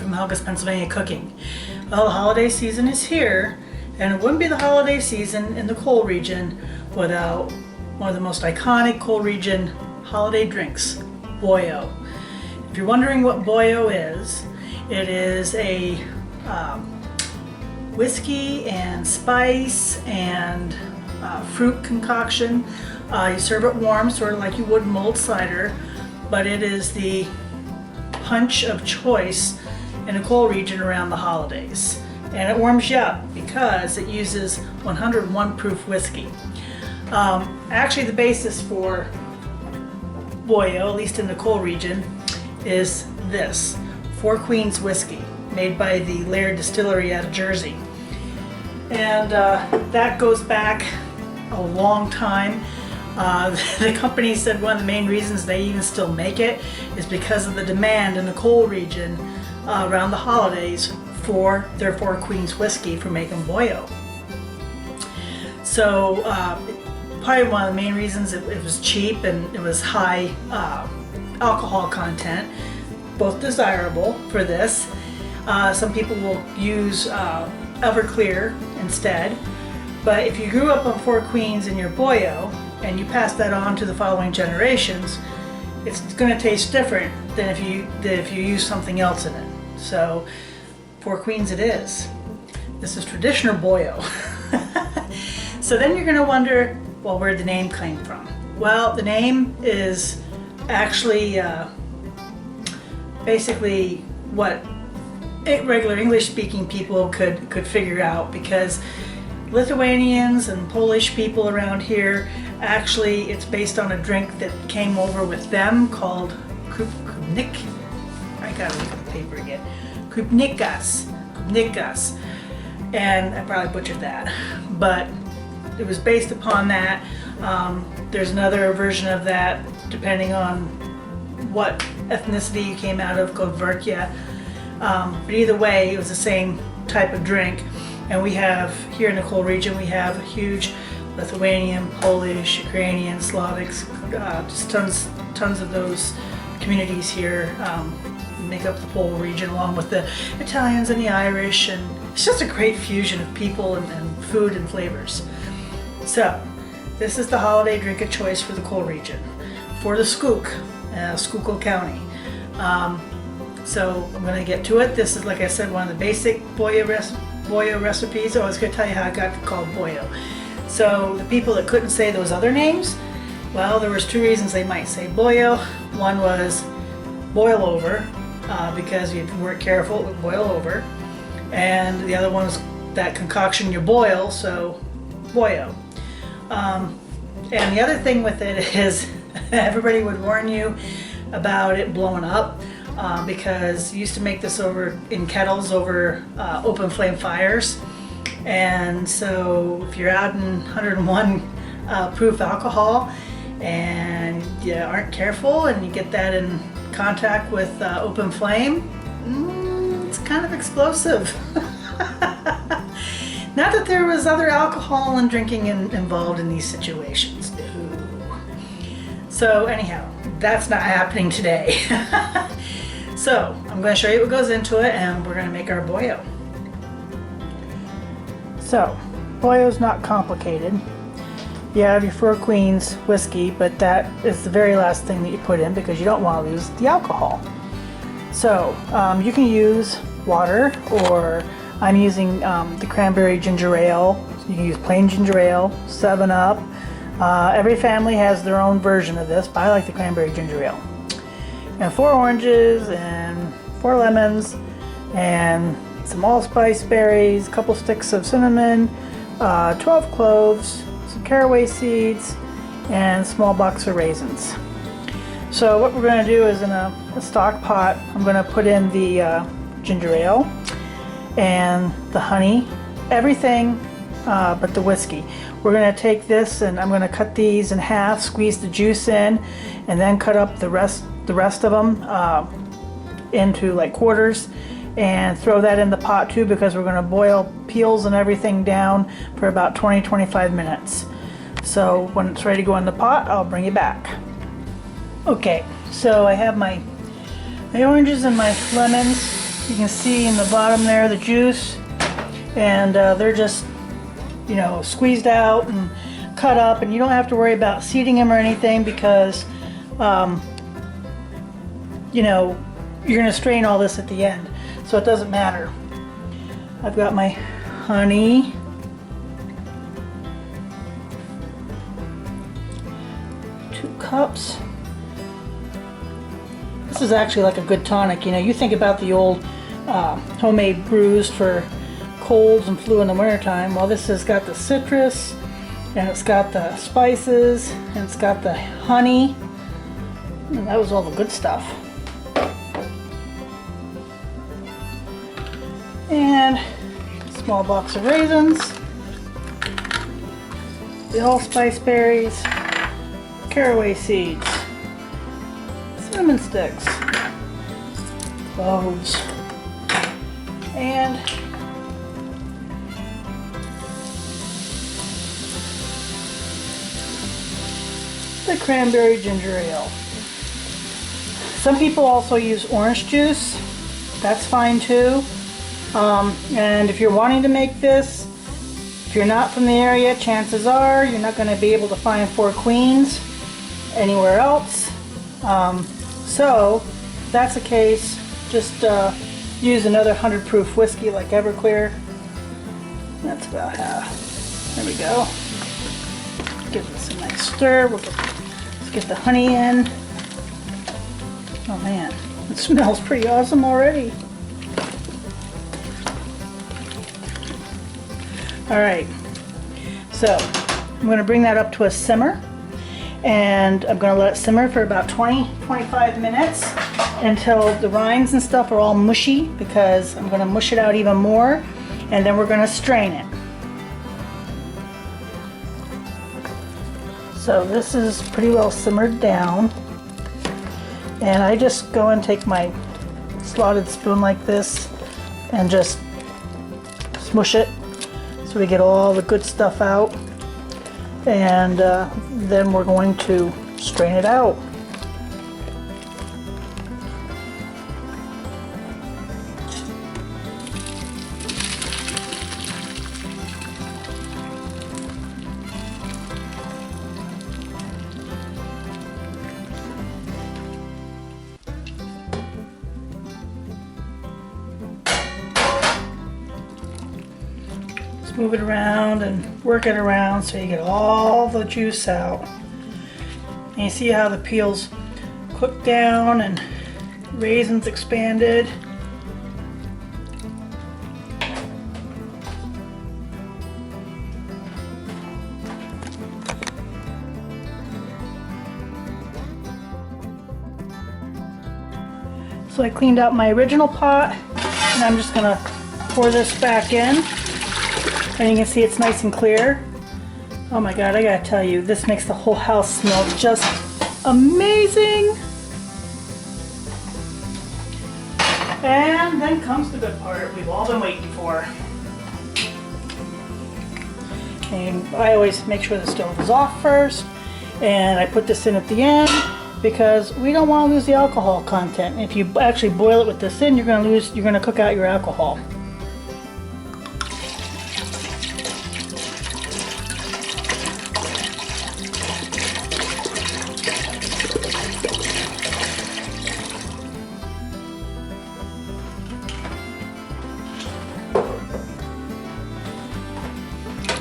from Helga's Pennsylvania Cooking. Well, the holiday season is here, and it wouldn't be the holiday season in the coal region without one of the most iconic coal region holiday drinks, boyo. If you're wondering what boyo is, it is a whiskey and spice and fruit concoction. You serve it warm, sort of like you would mulled cider, but it is the punch of choice in a coal region around the holidays. And it warms you up because it uses 101 proof whiskey. Actually, the basis for boyo, at least in the coal region, is this, Four Queens whiskey, made by the Laird Distillery out of Jersey. And that goes back a long time. The company said one of the main reasons they even still make it is because of the demand in the coal region around the holidays for their Four Queens whiskey for making boyo. So probably one of the main reasons it was cheap and it was high alcohol content, both desirable for this. Some people will use Everclear instead, but if you grew up on Four Queens in your boyo and you pass that on to the following generations, it's going to taste different than if you use something else in it. So Four Queens it is. This is traditional boyo. So then you're going to wonder, well, where the name came from? Well, the name is actually basically what regular English-speaking people could figure out, because Lithuanians and Polish people around here, actually it's based on a drink that came over with them called krupnik. I gotta look at the paper again. Krupnikas, and I probably butchered that, but it was based upon that. There's another version of that depending on what ethnicity you came out of, called Verkia. But either way, it was the same type of drink. And we have, here in the coal region, we have a huge Lithuanian, Polish, Ukrainian, Slavics, just tons of those communities here make up the coal region, along with the Italians and the Irish, and it's just a great fusion of people and food and flavors. So, this is the holiday drink of choice for the coal region, for the Skook, Schuylkill County. So I'm going to get to it. This is, like I said, one of the basic boyo recipes. Oh, I was going to tell you how it got called boyo. So the people that couldn't say those other names, well, there was two reasons they might say boyo. One was boil over, because if you weren't careful, it would boil over. And the other one was that concoction you boil, so boyo. And the other thing with it is everybody would warn you about it blowing up. Because you used to make this over in kettles over open flame fires, and so if you're out in 101 proof alcohol and you aren't careful and you get that in contact with open flame, it's kind of explosive. Not that there was other alcohol and drinking involved in these situations. No. So anyhow, that's not happening today. So, I'm going to show you what goes into it, and we're going to make our boyo. So, boyo's not complicated. You have your Four Queens whiskey, but that is the very last thing that you put in because you don't want to lose the alcohol. So, you can use water, or I'm using the cranberry ginger ale. You can use plain ginger ale, 7-Up. Every family has their own version of this, but I like the cranberry ginger ale. And 4 oranges and 4 lemons and some allspice berries, a couple sticks of cinnamon, 12 cloves, some caraway seeds, and a small box of raisins. So what we're going to do is, in a stock pot, I'm going to put in the ginger ale and the honey, everything but the whiskey. We're going to take this and I'm going to cut these in half, squeeze the juice in, and then cut up the rest of them into like quarters, and throw that in the pot too, because we're going to boil peels and everything down for about 20-25 minutes. So when it's ready to go in the pot, I'll bring it back. Okay, so I have my oranges and my lemons You can see in the bottom there the juice, and they're just, you know, squeezed out and cut up, and you don't have to worry about seeding them or anything because you know, you're going to strain all this at the end, so it doesn't matter. I've got my honey. Cups. This is actually like a good tonic. You know, you think about the old homemade brews for colds and flu in the wintertime. Well, this has got the citrus, and it's got the spices, and it's got the honey, and that was all the good stuff. And a small box of raisins, the allspice berries, caraway seeds, cinnamon sticks, cloves, and the cranberry ginger ale. Some people also use orange juice. That's fine too. And if you're wanting to make this, if you're not from the area, chances are you're not going to be able to find Four Queens anywhere else. So if that's the case, just use another 100 proof whiskey like Everclear. That's about half. There we go. Give this a nice stir. Let's get the honey in. Oh man, it smells pretty awesome already. All right, so I'm going to bring that up to a simmer, and I'm going to let it simmer for about 20-25 minutes until the rinds and stuff are all mushy, because I'm going to mush it out even more, and then we're going to strain it. So this is pretty well simmered down, and I just go and take my slotted spoon like this and just smush it so we get all the good stuff out, and then we're going to strain it out. Move it around and work it around so you get all the juice out. And you see how the peel's cooked down and raisins expanded. So I cleaned out my original pot, and I'm just gonna pour this back in. And you can see it's nice and clear. Oh my God, I gotta tell you, this makes the whole house smell just amazing. And then comes the good part we've all been waiting for. And I always make sure the stove is off first, and I put this in at the end because we don't want to lose the alcohol content. If you actually boil it with this in, you're gonna cook out your alcohol.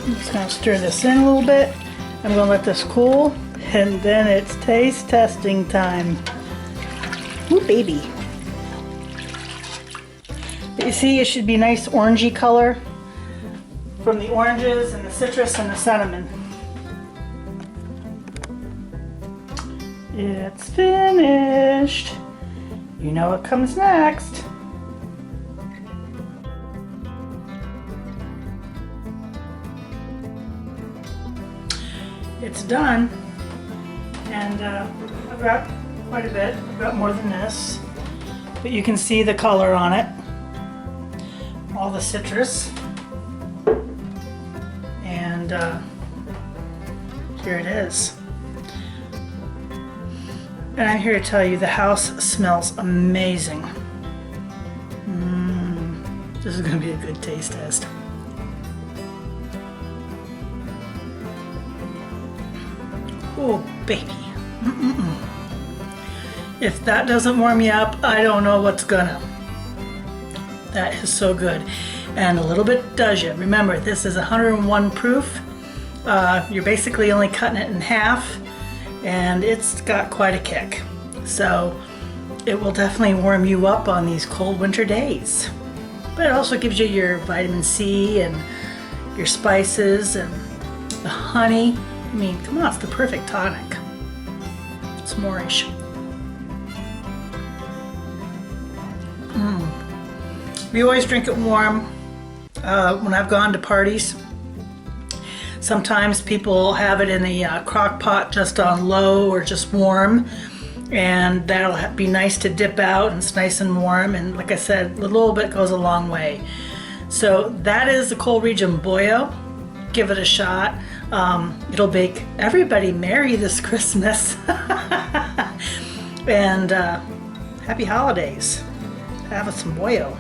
I'm just going to stir this in a little bit. I'm going to let this cool, and then it's taste testing time. Ooh, baby. But you see, it should be nice orangey color from the oranges and the citrus and the cinnamon. It's finished. You know what comes next. It's done, and I've got quite a bit. I've got more than this, but you can see the color on it, all the citrus, and here it is. And I'm here to tell you the house smells amazing. This is gonna be a good taste test. Oh, baby. If that doesn't warm you up, I don't know what's gonna. That is so good. And a little bit does you. Remember, this is 101 proof. You're basically only cutting it in half, and it's got quite a kick. So it will definitely warm you up on these cold winter days. But it also gives you your vitamin C and your spices and the honey. I mean, come on, it's the perfect tonic. It's Moorish. We always drink it warm. When I've gone to parties, sometimes people have it in the crock pot just on low or just warm, and that'll be nice to dip out, and it's nice and warm, and like I said, a little bit goes a long way. So that is the cold region boyo. Give it a shot. It'll make everybody merry this Christmas. And happy holidays. Have some boyo.